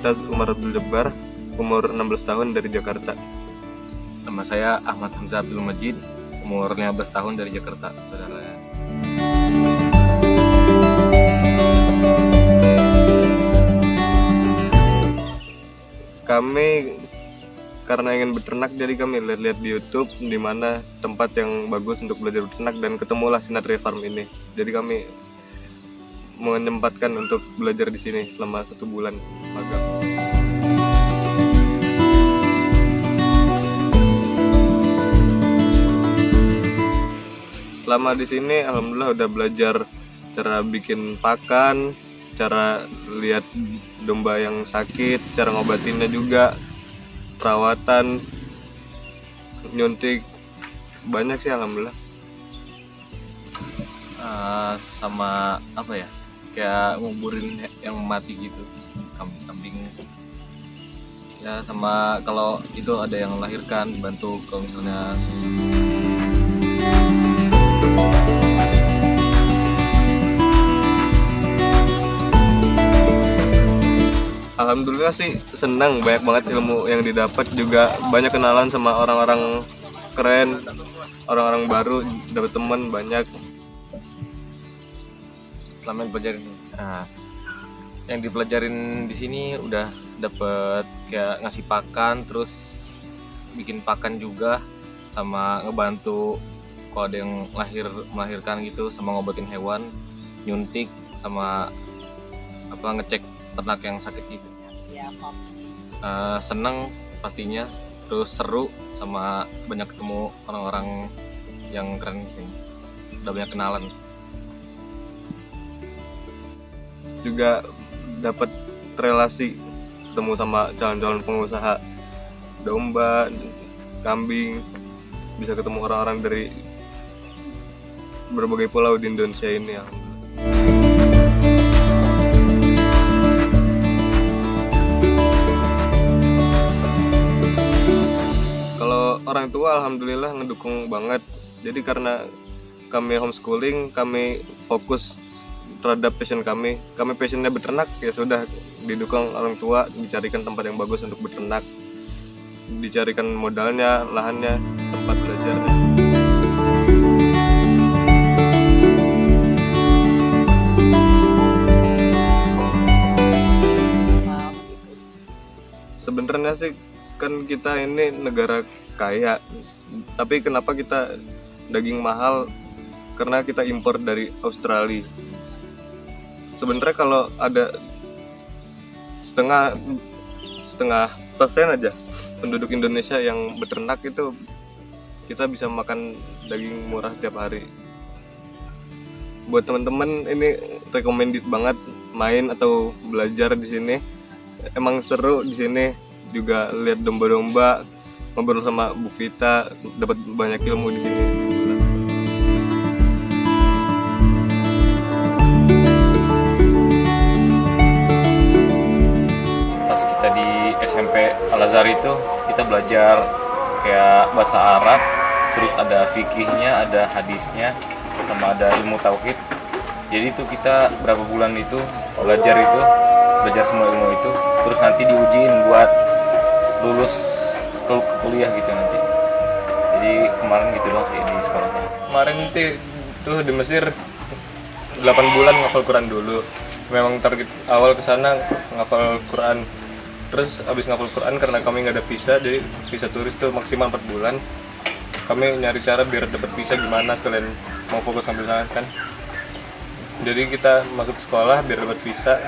Mumtaz Umar Abdul Jabbar, umur 16 tahun dari Jakarta. Nama saya Ahmad Hamzah Abdul Majid, umur 15 tahun dari Jakarta, saudara. Kami karena ingin beternak, jadi kami lihat-lihat di YouTube di mana tempat yang bagus untuk belajar beternak, dan ketemulah Sinatria Farm ini. Jadi kami menyempatkan untuk belajar di sini selama 1 bulan magang. Selama di sini alhamdulillah udah belajar cara bikin pakan, cara lihat domba yang sakit, cara ngobatinnya juga, perawatan, nyuntik, banyak sih alhamdulillah. Sama apa ya, kayak nguburin yang mati gitu, kambing ya, sama kalau itu ada yang melahirkan, bantu kalau misalnya. Alhamdulillah sih senang, banyak banget ilmu yang didapat, juga banyak kenalan sama orang-orang keren, orang-orang baru, dapat teman banyak. Selama dipelajarin, yang dipelajarin di sini udah dapet kayak ngasih pakan, terus bikin pakan juga, sama ngebantu kalau ada yang melahirkan gitu, sama ngobatin hewan, nyuntik, sama ngecek ternak yang sakit gitu. Seneng pastinya, terus seru, sama banyak ketemu orang-orang yang keren di sini, udah banyak kenalan. Juga dapat relasi, ketemu sama calon-calon pengusaha domba, kambing, bisa ketemu orang-orang dari berbagai pulau di Indonesia ini. Kalau orang tua alhamdulillah ngedukung banget. Jadi karena kami homeschooling, kami fokus terhadap passion kami passionnya beternak, ya sudah didukung orang tua, dicarikan tempat yang bagus untuk beternak, dicarikan modalnya, lahannya, tempat belajarnya. Sebenarnya sih kan kita ini negara kaya, tapi kenapa kita daging mahal? Karena kita impor dari Australia. Sebenarnya kalau ada setengah persen aja penduduk Indonesia yang beternak, itu kita bisa makan daging murah tiap hari. Buat teman-teman ini recommended banget main atau belajar di sini. Emang seru di sini, juga lihat domba-domba, ngobrol sama Bu Vita, dapat banyak ilmu di sini. SMP Al-Azhar itu kita belajar kayak bahasa Arab, terus ada fikihnya, ada hadisnya, sama ada ilmu tauhid. Jadi itu kita berapa bulan itu belajar semua ilmu itu, terus nanti diujiin buat lulus ke kuliah gitu nanti. Jadi kemarin gitu doang sih di sekolahnya. Kemarin tuh di Mesir 8 bulan ngafal Quran dulu. Memang target awal kesana ngafal Quran. Terus abis ngafal Quran, karena kami nggak ada visa, jadi visa turis tuh maksimal 4 bulan. Kami nyari cara biar dapat visa gimana, sekalian mau fokus sambil sana kan. Jadi kita masuk sekolah biar dapat visa.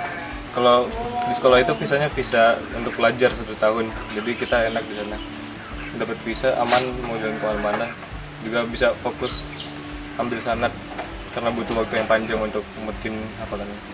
Kalau di sekolah itu visanya visa untuk pelajar 1 tahun, jadi kita enak di sana. Dapat visa aman, mau jalan kemana-mana. Juga bisa fokus ambil sanad, karena butuh waktu yang panjang untuk mungkin hafalannya.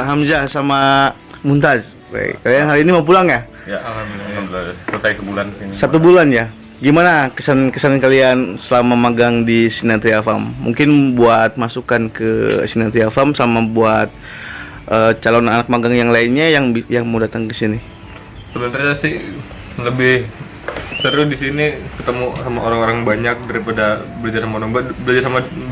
Hamzah sama Mumtaz. Baik. Kalian hari ini mau pulang ya? Ya, alhamdulillah selesai sebulan ini. 1 bulan ya? Gimana kesan kalian selama magang di Sinatria Farm? Mungkin buat masukan ke Sinatria Farm sama buat calon anak magang yang lainnya yang mau datang ke sini. Sebenarnya sih lebih seru di sini, ketemu sama orang-orang banyak daripada belajar sama domba.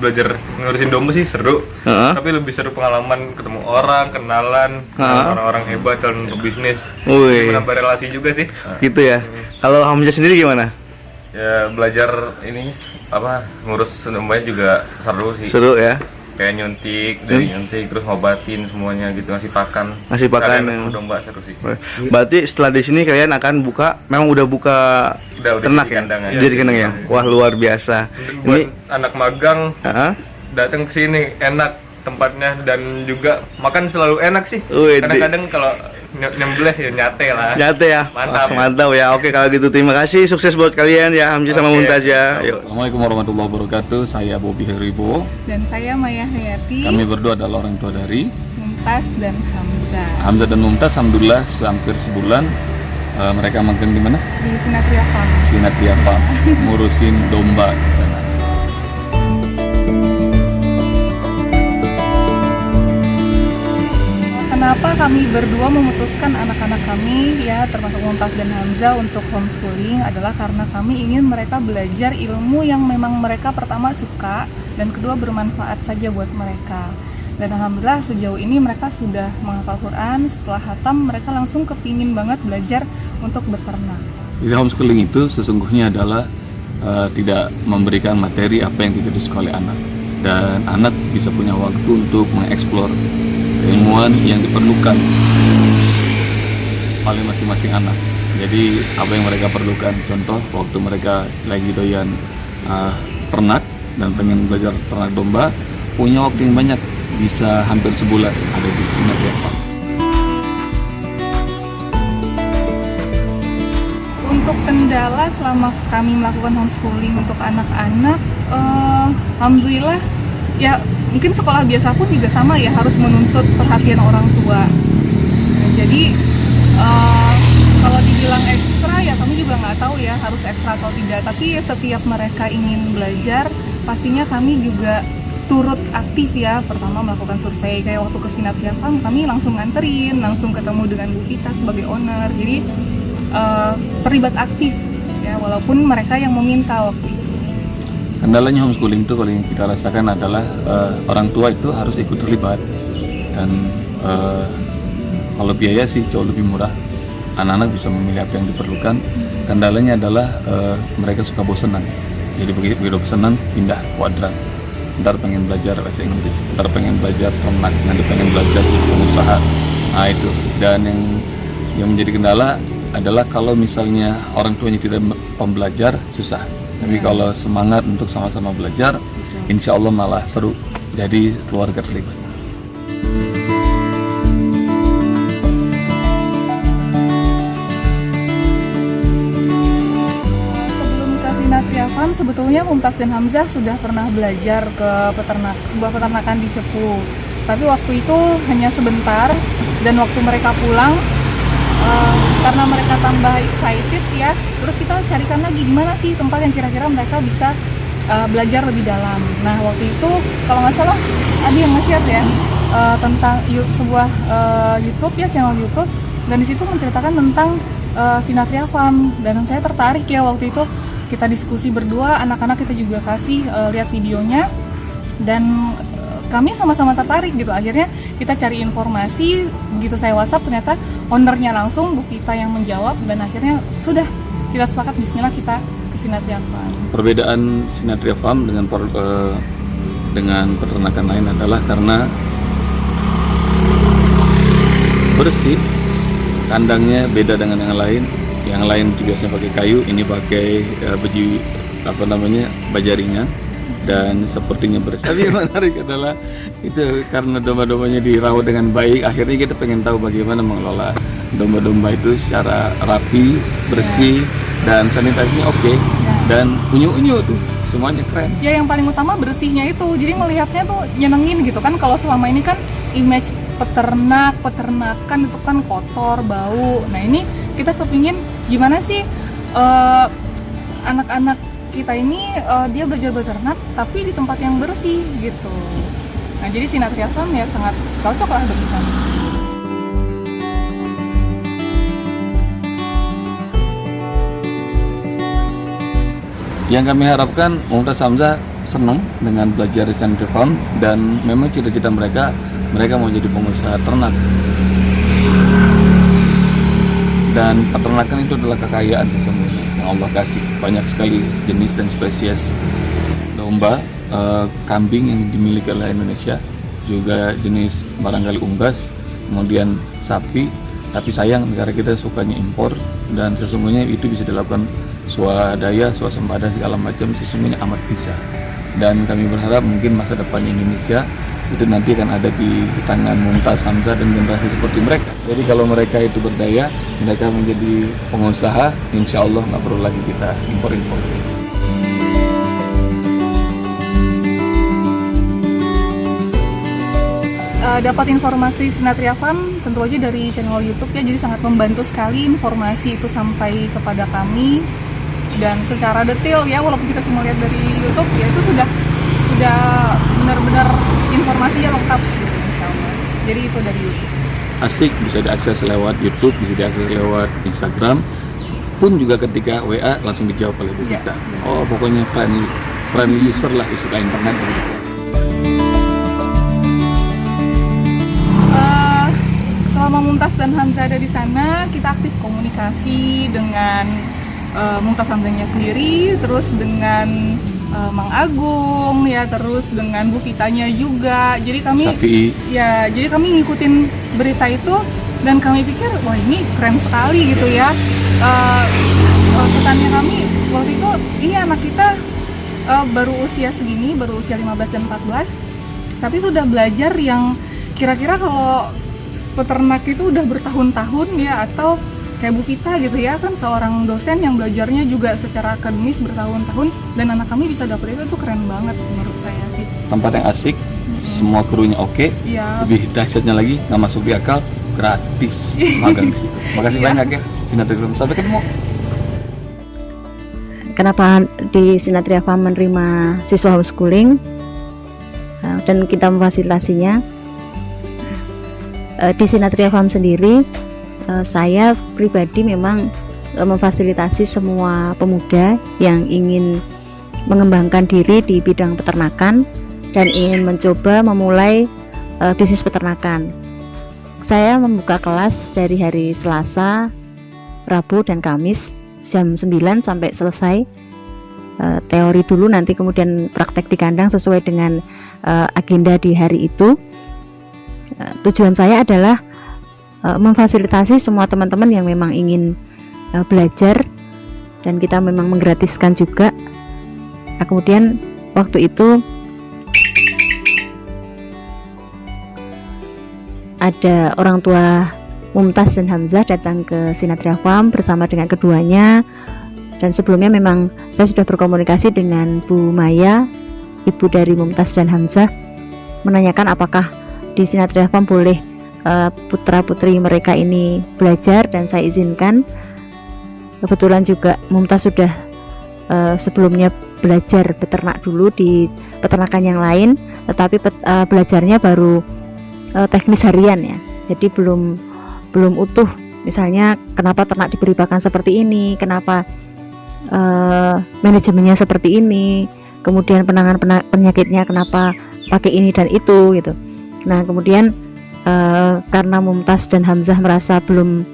Belajar ngurusin domba sih seru, tapi lebih seru pengalaman ketemu orang, kenalan orang-orang hebat calon pebisnis. Menambah relasi juga sih. Gitu ya. Kalau Hamzah sendiri gimana? Ya belajar ini ngurus dombanya juga seru sih. Seru ya. Kayak nyuntik, dari nyuntik terus ngobatin semuanya gitu, ngasih pakan Yang domba seru sih. Berarti setelah di sini kalian akan udah buka ternak ya? Jadi kandang ya? Wah, luar biasa. Buat anak magang datang ke sini enak tempatnya, dan juga makan selalu enak sih. Kadang-kadang kalau nyembelih ya nyate lah. Nyate ya. Mantap ya. Oke, kalau gitu terima kasih, sukses buat kalian ya, Hamzah sama Mumtaz ya. Yuk. Assalamualaikum warahmatullahi wabarakatuh. Saya Bobi Heribo. Dan saya Maya Hayati. Kami berdua adalah orang tua dari Mumtaz dan Hamzah. Hamzah dan Mumtaz, alhamdulillah hampir sebulan mereka magang di mana? Di Sinatria Farm. Sinatria Farm, ngurusin domba di sana. Kenapa kami berdua memutuskan anak-anak kami, ya termasuk Mumtaz dan Hamzah, untuk homeschooling adalah karena kami ingin mereka belajar ilmu yang memang mereka pertama suka dan kedua bermanfaat saja buat mereka. Dan alhamdulillah sejauh ini mereka sudah menghafal Quran. Setelah khatam mereka langsung kepingin banget belajar untuk beternak. Jadi homeschooling itu sesungguhnya adalah tidak memberikan materi apa yang tidak disukai oleh anak, dan anak bisa punya waktu untuk mengeksplor ilmuwan yang diperlukan oleh masing-masing anak. Jadi apa yang mereka perlukan, contoh waktu mereka lagi doyan ternak dan pengen belajar ternak domba, punya waktu yang banyak, bisa hampir sebulan ada di Sinatria Farm. Untuk kendala selama kami melakukan homeschooling untuk anak-anak, alhamdulillah ya mungkin sekolah biasa pun juga sama ya, harus menuntut perhatian orang tua. Nah, jadi kalau dibilang ekstra ya kami juga nggak tahu ya harus ekstra atau tidak. Tapi ya, setiap mereka ingin belajar, pastinya kami juga turut aktif ya. Pertama melakukan survei, kayak waktu ke Sinatria Farm kami langsung nganterin, langsung ketemu dengan Bu Vita sebagai owner. Jadi terlibat aktif ya, walaupun mereka yang meminta waktu itu. Kendalanya homeschooling itu kalau yang kita rasakan adalah orang tua itu harus ikut terlibat, dan kalau biaya sih jauh lebih murah, anak-anak bisa memilih apa yang diperlukan. Kendalanya adalah mereka suka bosenan, jadi begitu bosenan pindah kuadran, ntar pengen belajar bahasa Inggris, ntar pengen belajar ternak, nanti pengen belajar pengusaha. Nah itu, dan yang menjadi kendala adalah kalau misalnya orang tuanya tidak pembelajar, susah. Tapi kalau semangat untuk sama-sama belajar, insya Allah malah seru. Jadi keluarga terlibat. Sebelum ke Sinatria Farm, sebetulnya Mumtaz dan Hamzah sudah pernah belajar ke sebuah peternakan di Cepu. Tapi waktu itu hanya sebentar, dan waktu mereka pulang, karena mereka tambah excited ya, terus kita carikan lagi gimana sih tempat yang kira-kira mereka bisa belajar lebih dalam. Nah waktu itu kalau nggak salah ada yang nge-share ya tentang sebuah YouTube ya, channel YouTube, dan di situ menceritakan tentang Sinatria Farm, dan saya tertarik ya. Waktu itu kita diskusi berdua, anak-anak kita juga kasih lihat videonya, dan kami sama-sama tertarik gitu. Akhirnya kita cari informasi, begitu saya WhatsApp ternyata ownernya langsung Bu Vita yang menjawab, dan akhirnya sudah kita sepakat bismillah kita ke Sinatria Farm. Perbedaan Sinatria Farm dengan peternakan lain adalah karena bersih, kandangnya beda dengan yang lain. Yang lain biasanya pakai kayu, ini pakai baja ringan, dan sepertinya bersih. Tapi yang menarik adalah itu karena domba-dombanya dirawat dengan baik, akhirnya kita pengen tahu bagaimana mengelola domba-domba itu secara rapi, bersih, dan sanitasinya oke, dan unyu-unyu tuh semuanya keren. Ya yang paling utama bersihnya itu, jadi melihatnya tuh nyenengin gitu kan. Kalau selama ini kan image peternakan itu kan kotor, bau. Nah ini kita kepingin gimana sih anak-anak kita ini dia belajar beternak tapi di tempat yang bersih gitu. Nah, jadi Sinatria Farm ya sangat cocok lah bagi kami. Yang kami harapkan Mumtaz Hamzah senang dengan belajar di Sinatria Farm, dan memang cita-cita mereka mau jadi pengusaha ternak. Dan peternakan itu adalah kekayaan sesungguhnya yang Allah kasih. Banyak sekali jenis dan spesies domba, kambing yang dimiliki oleh Indonesia, juga jenis barangkali unggas, kemudian sapi. Tapi sayang negara kita sukanya impor, dan sesungguhnya itu bisa dilakukan swadaya, swasembada segala macam, sesungguhnya amat bisa. Dan kami berharap mungkin masa depan Indonesia itu nanti akan ada di tangan Mumtaz Hamzah dan generasi seperti mereka. Jadi kalau mereka itu berdaya, mereka menjadi pengusaha, insya Allah nggak perlu lagi kita impor-impor. Dapat informasi Sinatria Farm tentu aja dari channel YouTube ya, jadi sangat membantu sekali informasi itu sampai kepada kami dan secara detail ya, walaupun kita cuma lihat dari YouTube ya, itu sudah benar-benar informasinya lengkap gitu, insya Allah. Jadi itu dari YouTube. Asik, bisa diakses lewat YouTube, bisa diakses lewat Instagram, pun juga ketika WA langsung dijawab oleh Bu Gita. Oh, pokoknya friendly user lah istilah internet gitu. Selama Mumtaz dan Hamzah ada di sana, kita aktif komunikasi dengan Mumtaz Hamzahnya sendiri, terus dengan Mang Agung ya, terus dengan Bu Vitanya juga. Jadi kami Syafi'i. Ya, jadi kami ngikutin berita itu dan kami pikir wah ini keren sekali gitu ya. Pesannya kami waktu itu, ini anak kita baru usia segini, baru usia 15 dan 14, tapi sudah belajar yang kira-kira kalau peternak itu udah bertahun-tahun ya, atau kayak Bu Vita gitu ya, kan seorang dosen yang belajarnya juga secara akademis bertahun-tahun, dan anak kami bisa dapet itu keren banget menurut saya sih. Tempat yang asik, semua krunya oke, Ya. lebih dahsyatnya lagi nggak masuk di akal, gratis magang di situ. Makasih Iya. banyak ya Sinatria Farm. Sampai ketemu. Kenapa di Sinatria Farm menerima siswa homeschooling dan kita memfasilitasinya? Di Sinatria Farm sendiri, saya pribadi memang memfasilitasi semua pemuda yang ingin mengembangkan diri di bidang peternakan dan ingin mencoba memulai bisnis peternakan. Saya membuka kelas dari hari Selasa, Rabu, dan Kamis jam 9 sampai selesai. Teori dulu, nanti kemudian praktek di kandang sesuai dengan agenda di hari itu. Tujuan saya adalah memfasilitasi semua teman-teman yang memang ingin belajar, dan kita memang menggratiskan juga. Kemudian waktu itu ada orang tua Mumtaz dan Hamzah datang ke Sinatria Farm bersama dengan keduanya, dan sebelumnya memang saya sudah berkomunikasi dengan Bu Maya, ibu dari Mumtaz dan Hamzah, menanyakan apakah di Sinatria Farm boleh putra-putri mereka ini belajar, dan saya izinkan. Kebetulan juga Mumtaz sudah sebelumnya belajar beternak dulu di peternakan yang lain, tetapi belajarnya baru teknis harian ya, jadi belum utuh. Misalnya kenapa ternak diberi pakan seperti ini, kenapa manajemennya seperti ini, kemudian penanganan penyakitnya kenapa pakai ini dan itu gitu. Nah kemudian karena Mumtaz dan Hamzah merasa belum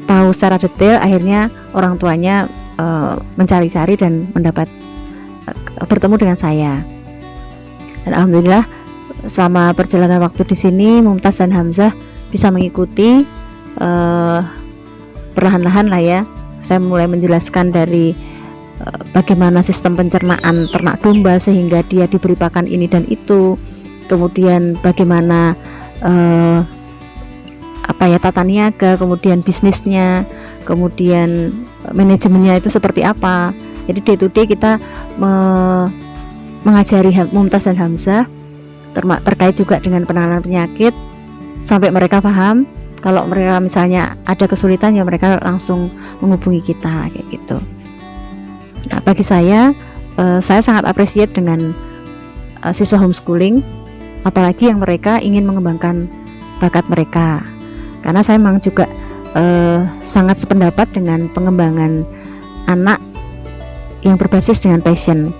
tahu secara detail, akhirnya orang tuanya mencari-cari dan mendapat bertemu dengan saya. Dan alhamdulillah selama perjalanan waktu di sini Mumtaz dan Hamzah bisa mengikuti perlahan-lahan lah ya. Saya mulai menjelaskan dari bagaimana sistem pencernaan ternak domba sehingga dia diberi pakan ini dan itu, kemudian bagaimana tata niaga, kemudian bisnisnya, kemudian manajemennya itu seperti apa. Jadi day to day kita mengajari Mumtaz dan Hamzah terkait juga dengan penanganan penyakit, sampai mereka paham. Kalau mereka misalnya ada kesulitan ya mereka langsung menghubungi kita kayak gitu. Nah, bagi saya sangat appreciate dengan siswa homeschooling, apalagi yang mereka ingin mengembangkan bakat mereka. Karena saya memang juga sangat sependapat dengan pengembangan anak yang berbasis dengan passion.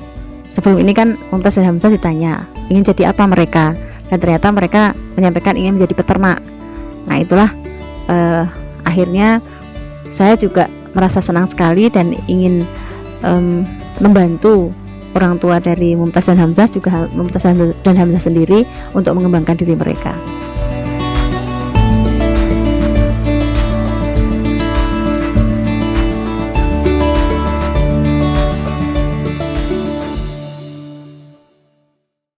Sebelum ini kan Mumtaz dan Hamzah ditanya ingin jadi apa mereka, dan ternyata mereka menyampaikan ingin menjadi peternak. Nah itulah akhirnya saya juga merasa senang sekali dan ingin membantu orang tua dari Mumtaz dan Hamzah, juga Mumtaz dan Hamzah sendiri untuk mengembangkan diri mereka.